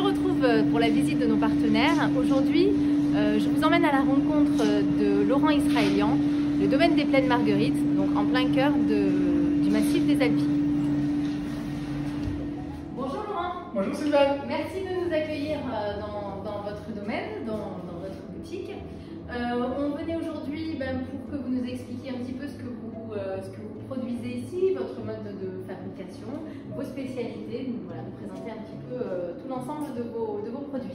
retrouve pour la visite de nos partenaires. Aujourd'hui, je vous emmène à la rencontre de Laurent Israélian, le domaine des Plaines Marguerites, donc en plein cœur du massif des Alpilles. Bonjour Laurent. Bonjour Sylvain. Merci de nous accueillir dans votre domaine, dans votre boutique. On venait aujourd'hui pour que vous nous expliquiez un petit peu ce que vous produisez ici, votre mode de fabrication, vos spécialités, voilà, nous présenter un petit peu tout l'ensemble de vos produits.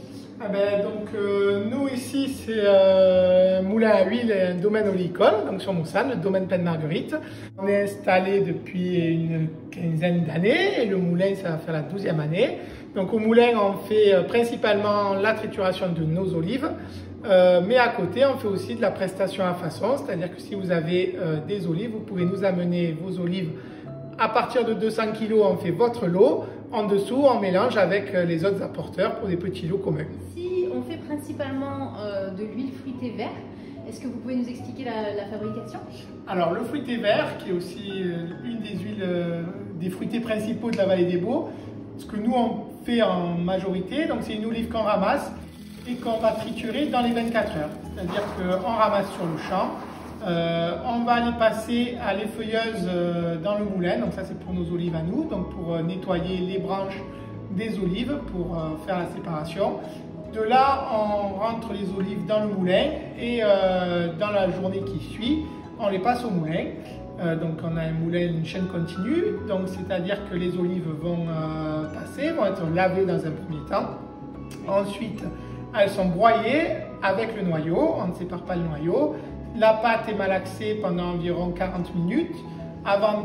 Nous ici c'est un moulin à huile et un domaine oléicole, donc sur Moussanne, le domaine Plaines Marguerites. On est installé depuis une quinzaine d'années et le moulin ça va faire la 12e année. Donc au moulin on fait principalement la trituration de nos olives. Mais à côté, on fait aussi de la prestation à façon, c'est-à-dire que si vous avez des olives, vous pouvez nous amener vos olives à partir de 200 kg, on fait votre lot. En dessous, on mélange avec les autres apporteurs pour des petits lots communs. Ici, on fait principalement de l'huile fruitée verte. Est-ce que vous pouvez nous expliquer la fabrication? Alors, le fruité vert, qui est aussi une des huiles, des fruités principaux de la vallée des Baux, ce que nous on fait en majorité, donc c'est une olive qu'on ramasse et qu'on va triturer dans les 24 heures. C'est-à-dire qu'on ramasse sur le champ, on va les passer à l'effeuilleuse dans le moulin, donc ça c'est pour nos olives à nous, donc pour nettoyer les branches des olives, pour faire la séparation. De là, on rentre les olives dans le moulin et dans la journée qui suit, on les passe au moulin. Donc on a un moulin, une chaîne continue, donc c'est-à-dire que les olives vont passer, vont être lavées dans un premier temps. Ensuite, elles sont broyées avec le noyau, on ne sépare pas le noyau. La pâte est malaxée pendant environ 40 minutes avant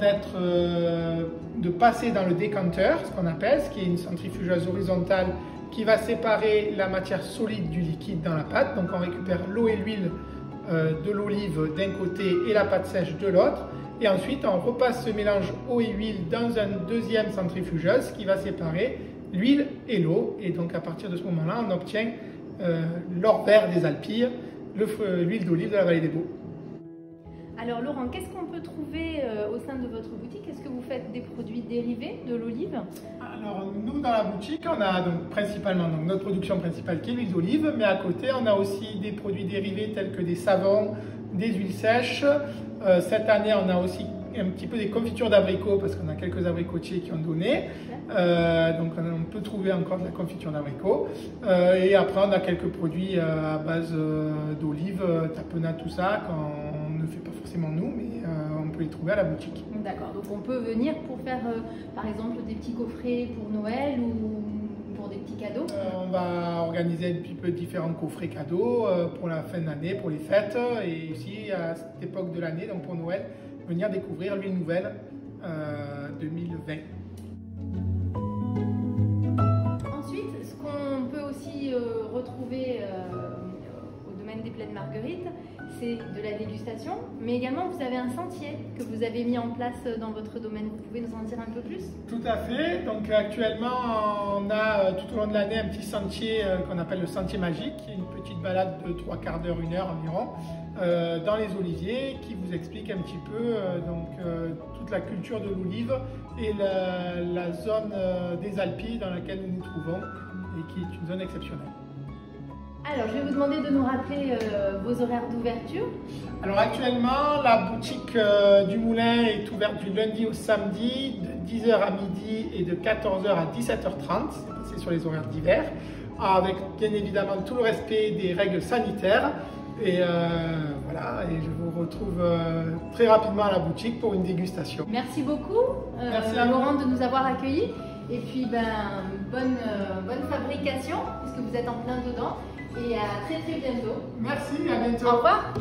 de passer dans le décanteur, ce qu'on appelle, ce qui est une centrifugeuse horizontale qui va séparer la matière solide du liquide dans la pâte. Donc on récupère l'eau et l'huile de l'olive d'un côté et la pâte sèche de l'autre. Et ensuite on repasse ce mélange eau et huile dans une deuxième centrifugeuse qui va séparer l'huile et l'eau. Et donc à partir de ce moment-là, on obtient l'or vert des Alpilles, l'huile d'olive de la vallée des Baux. Alors Laurent, qu'est-ce qu'on peut trouver au sein de votre boutique? Est-ce que vous faites des produits dérivés de l'olive? Alors nous dans la boutique, on a donc principalement notre production principale qui est l'huile d'olive, mais à côté on a aussi des produits dérivés tels que des savons, des huiles sèches. Cette année on a aussi un petit peu des confitures d'abricots parce qu'on a quelques abricotiers qui ont donné. Donc on peut trouver encore de la confiture d'abricots. Et après on a quelques produits à base d'olive, tapenade, tout ça, qu'on ne fait pas forcément nous, mais on peut les trouver à la boutique. D'accord, donc on peut venir pour faire par exemple des petits coffrets pour Noël ou pour des petits cadeaux? On va organiser un petit peu différents coffrets cadeaux pour la fin d'année, pour les fêtes, et aussi à cette époque de l'année, donc pour Noël, venir découvrir l'huile nouvelle 2020. Ensuite, ce qu'on peut aussi retrouver au domaine des Plaines Marguerites, c'est de la dégustation, mais également vous avez un sentier que vous avez mis en place dans votre domaine. Vous pouvez nous en dire un peu plus? Tout à fait. Donc actuellement, on a tout au long de l'année un petit sentier qu'on appelle le sentier magique, qui est une petite balade de 3/4 d'heure, 1 heure environ, dans les oliviers, qui vous explique un petit peu toute la culture de l'olive et la zone des Alpilles dans laquelle nous nous trouvons et qui est une zone exceptionnelle. Alors, je vais vous demander de nous rappeler vos horaires d'ouverture. Alors actuellement, la boutique du moulin est ouverte du lundi au samedi de 10 h à midi et de 14 h à 17 h 30. C'est sur les horaires d'hiver, avec bien évidemment tout le respect des règles sanitaires. Et voilà, et je vous retrouve très rapidement à la boutique pour une dégustation. Merci beaucoup, Merci à Laurent, de nous avoir accueillis. Et puis, bonne fabrication, puisque vous êtes en plein dedans. Et à très bientôt. Merci, à bientôt. Au revoir.